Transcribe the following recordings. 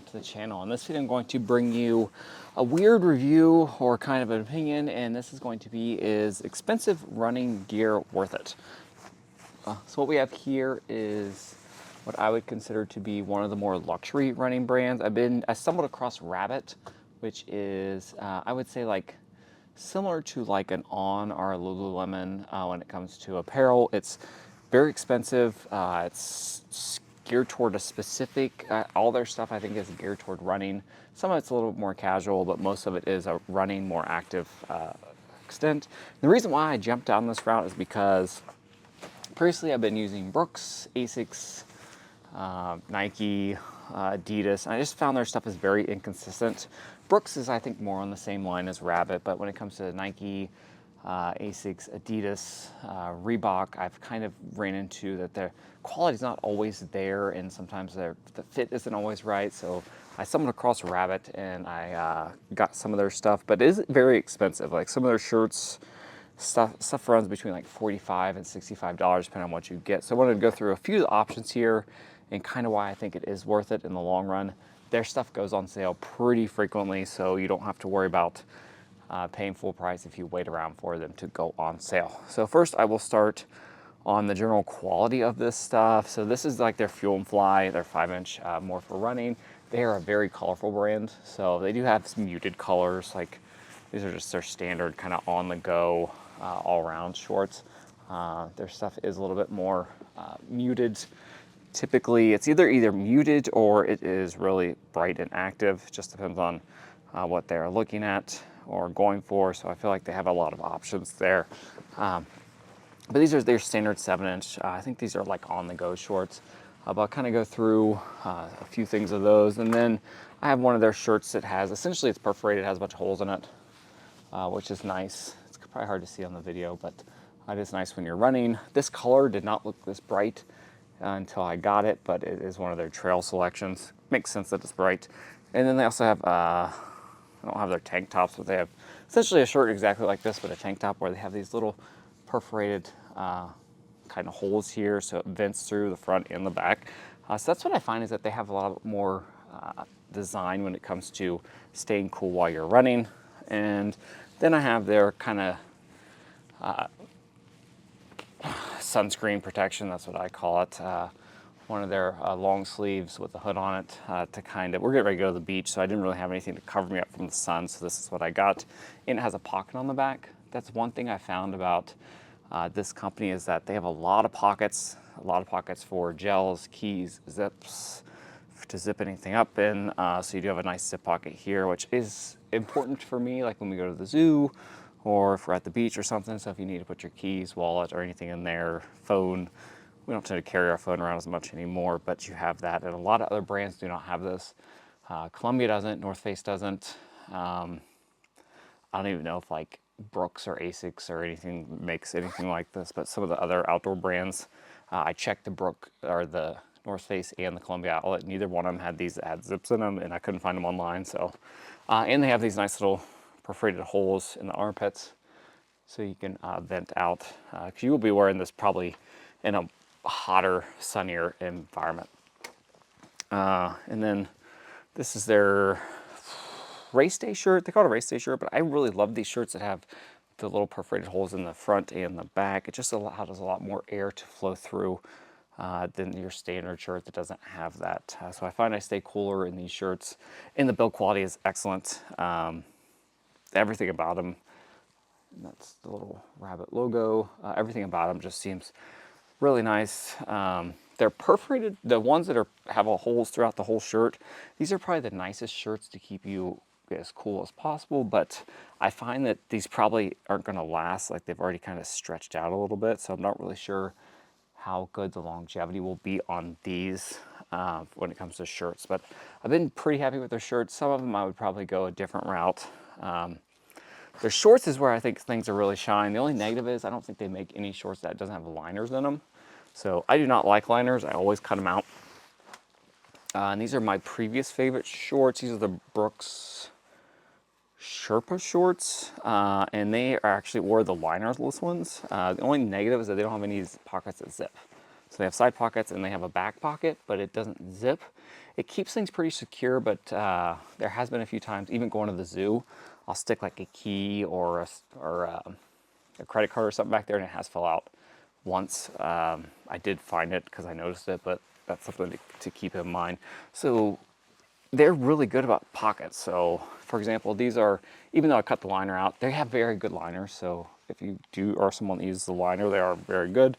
back to the channel. In this video I'm going to bring you a weird review or kind of an opinion, and this is going to be, is expensive running gear worth it? So what we have here is what I would consider to be one of the more luxury running brands. I stumbled across Rabbit, which is I would say like similar to like an On or a Lululemon when it comes to apparel. It's very expensive. It's geared toward a specific, all their stuff I think is geared toward running. Some of it's a little bit more casual, but most of it is a running, more active extent. The reason why I jumped down this route is because previously I've been using Brooks, Asics, Nike, Adidas, and I just found their stuff is very inconsistent. Brooks is, I think, more on the same line as Rabbit, but when it comes to Nike, Asics, Adidas, Reebok, I've kind of ran into that their quality is not always there, and sometimes the fit isn't always right. So I stumbled across Rabbit, and I got some of their stuff, but it is very expensive. Like some of their shirts, stuff runs between like $45 and $65 depending on what you get. So I wanted to go through a few of the options here and kind of why I think it is worth it in the long run. Their stuff goes on sale pretty frequently, so you don't have to worry about paying full price if you wait around for them to go on sale. So first I will start on the general quality of this stuff. So this is like their Fuel and Fly, their 5-inch, more for running. They are a very colorful brand, so they do have some muted colors. Like these are just their standard kind of on the go all-around shorts. Their stuff is a little bit more muted. Typically it's either muted or it is really bright and active. It just depends on what they're looking at or going for. So I feel like they have a lot of options there. But these are their standard 7-inch. I think these are like on the go shorts. But I'll kind of go through a few things of those. And then I have one of their shirts that has, essentially it's perforated, has a bunch of holes in it, which is nice. It's probably hard to see on the video, but it is nice when you're running. This color did not look this bright until I got it, but it is one of their trail selections. Makes sense that it's bright. And then they also have, I don't have their tank tops, but they have essentially a shirt exactly like this, but a tank top where they have these little perforated kind of holes here, so it vents through the front and the back. So that's what I find is that they have a lot more design when it comes to staying cool while you're running. And then I have their kind of sunscreen protection, that's what I call it. One of their long sleeves with a hood on it to kind of, we're getting ready to go to the beach, so I didn't really have anything to cover me up from the sun, so this is what I got. And it has a pocket on the back. That's one thing I found about this company is that they have a lot of pockets for gels, keys, zips, to zip anything up in. So you do have a nice zip pocket here, which is important for me, like when we go to the zoo or if we're at the beach or something. So if you need to put your keys, wallet, or anything in there, phone, we don't tend to carry our phone around as much anymore, but you have that. And a lot of other brands do not have this. Columbia doesn't, North Face doesn't. I don't even know if like Brooks or Asics or anything makes anything like this, but some of the other outdoor brands, I checked the the North Face and the Columbia outlet. Neither one of them had these that had zips in them, and I couldn't find them online. So, and they have these nice little perforated holes in the armpits, so you can vent out. Because you will be wearing this probably in a hotter, sunnier environment. And then this is their race day shirt. They call it a race day shirt, but I really love these shirts that have the little perforated holes in the front and the back. It just allows a lot more air to flow through than your standard shirt that doesn't have that. So I find I stay cooler in these shirts, and the build quality is excellent. Everything about them, and that's the little Rabbit logo, everything about them just seems really nice. They're perforated, the ones that have holes throughout the whole shirt, these are probably the nicest shirts to keep you as cool as possible, but I find that these probably aren't going to last. Like they've already kind of stretched out a little bit, so I'm not really sure how good the longevity will be on these when it comes to shirts. But I've been pretty happy with their shirts. Some of them I would probably go a different route. Their shorts is where I think things are really shine. The only negative is I don't think they make any shorts that doesn't have liners in them. So I do not like liners. I always cut them out. And these are my previous favorite shorts. These are the Brooks Sherpa shorts, and they are actually were the linerless ones. The only negative is that they don't have any pockets that zip. So they have side pockets and they have a back pocket, but it doesn't zip. It keeps things pretty secure, but there has been a few times, even going to the zoo, I'll stick like a key or a credit card or something back there, and it has fell out once. I did find it because I noticed it, but that's something to keep in mind. So they're really good about pockets. So for example, these are, even though I cut the liner out, they have very good liners. So if you do, or someone that uses the liner, they are very good.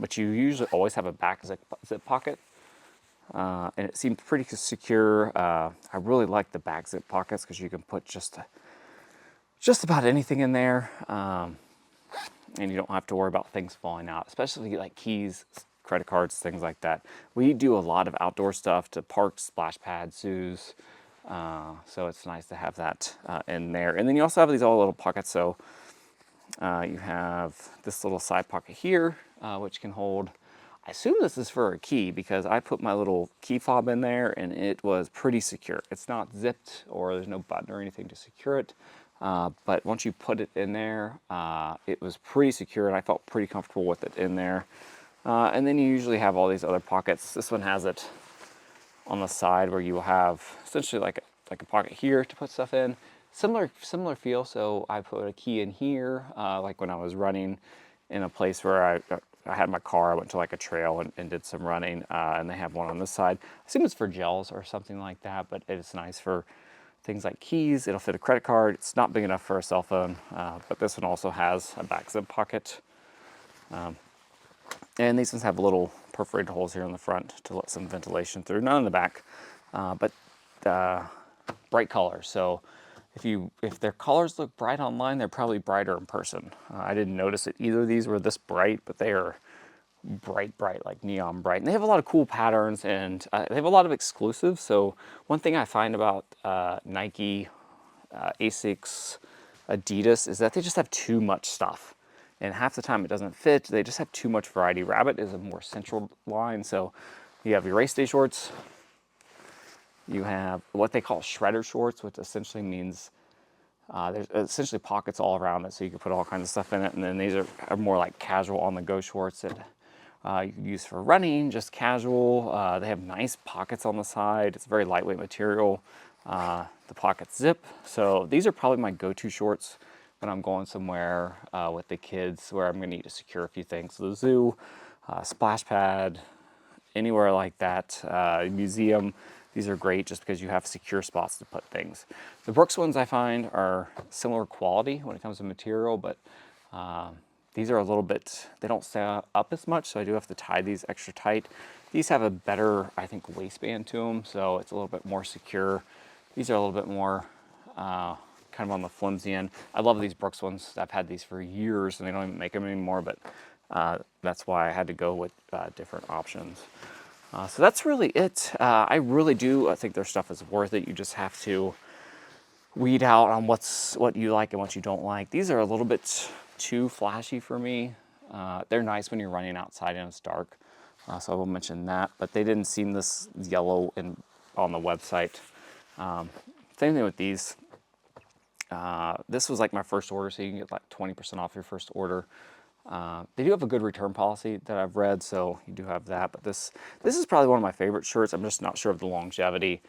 But you usually always have a back zip pocket. And it seemed pretty secure. I really like the back zip pockets because you can put just about anything in there. And you don't have to worry about things falling out, especially like keys, credit cards, things like that. We do a lot of outdoor stuff to parks, splash pads, zoos. So it's nice to have that in there. And then you also have these all little pockets. So you have this little side pocket here, which can hold, I assume this is for a key because I put my little key fob in there and it was pretty secure. It's not zipped or there's no button or anything to secure it. But once you put it in there, it was pretty secure and I felt pretty comfortable with it in there. And then you usually have all these other pockets. This one has it on the side where you will have essentially like a pocket here to put stuff in. Similar feel. So I put a key in here, like when I was running in a place where I had my car. I went to like a trail and did some running, and they have one on this side. I assume it's for gels or something like that, but it's nice for things like keys. It'll fit a credit card. It's not big enough for a cell phone, but this one also has a back zip pocket. And these ones have little perforated holes here in the front to let some ventilation through. None in the back, but bright colors. So if their colors look bright online, they're probably brighter in person. I didn't notice that either of these were this bright, but they are bright, like neon bright. And they have a lot of cool patterns, and they have a lot of exclusives. So one thing I find about Nike, Asics, Adidas is that they just have too much stuff. And half the time it doesn't fit. They just have too much variety. Rabbit is a more central line. So you have your race day shorts. You have what they call shredder shorts, which essentially means there's essentially pockets all around it, so you can put all kinds of stuff in it. And then these are more like casual on-the-go shorts that you can use for running, just casual. They have nice pockets on the side. It's a very lightweight material. The pockets zip. So these are probably my go-to shorts when I'm going somewhere with the kids where I'm going to need to secure a few things. So the zoo, splash pad, anywhere like that, museum. These are great just because you have secure spots to put things. The Brooks ones I find are similar quality when it comes to material, but these are a little bit, they don't stay up as much, so I do have to tie these extra tight. These have a better, I think, waistband to them, so it's a little bit more secure. These are a little bit more kind of on the flimsy end. I love these Brooks ones. I've had these for years, and they don't even make them anymore, but that's why I had to go with different options. So that's really it. I really do think their stuff is worth it. You just have to weed out on what you like and what you don't like. These are a little bit too flashy for me. They're nice when you're running outside and it's dark, so I will mention that. But they didn't seem this yellow on the website. Same thing with these. This was like my first order, so you can get like 20% off your first order. They do have a good return policy that I've read, so you do have that. But this is probably one of my favorite shirts. I'm just not sure of the longevity,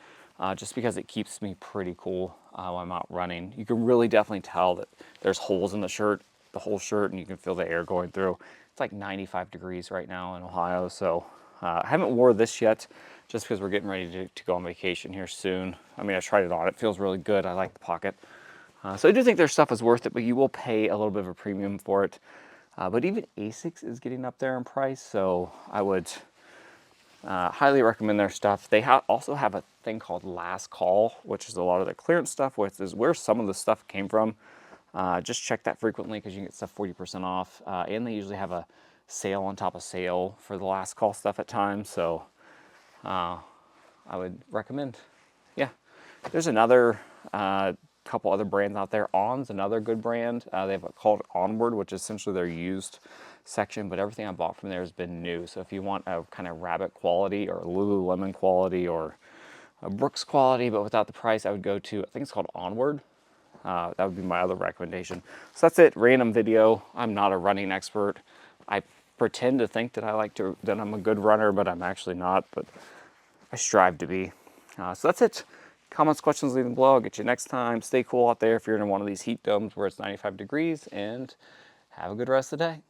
just because it keeps me pretty cool while I'm out running. You can really definitely tell that there's holes in the shirt, the whole shirt, and you can feel the air going through. It's like 95 degrees right now in Ohio, so I haven't wore this yet, just because we're getting ready to go on vacation here soon. I mean, I tried it on. It feels really good. I like the pocket. So I do think their stuff is worth it, but you will pay a little bit of a premium for it. But even Asics is getting up there in price, so I would highly recommend their stuff. They also have a thing called Last Call, which is a lot of the clearance stuff, which is where some of the stuff came from. Just check that frequently because you can get stuff 40% off. And they usually have a sale on top of sale for the Last Call stuff at times, so I would recommend. Yeah, there's another couple other brands out there. On's another good brand. They have called Onward, which is essentially their used section, but everything I bought from there has been new. So if you want a kind of Rabbit quality or Lululemon quality or a Brooks quality, but without the price, I would go to, I think it's called Onward. That would be my other recommendation. So that's it, random video. I'm not a running expert. I pretend to think that that I'm a good runner, but I'm actually not, but I strive to be. So that's it. Comments, questions, leave them below. I'll get you next time. Stay cool out there if you're in one of these heat domes where it's 95 degrees, and have a good rest of the day.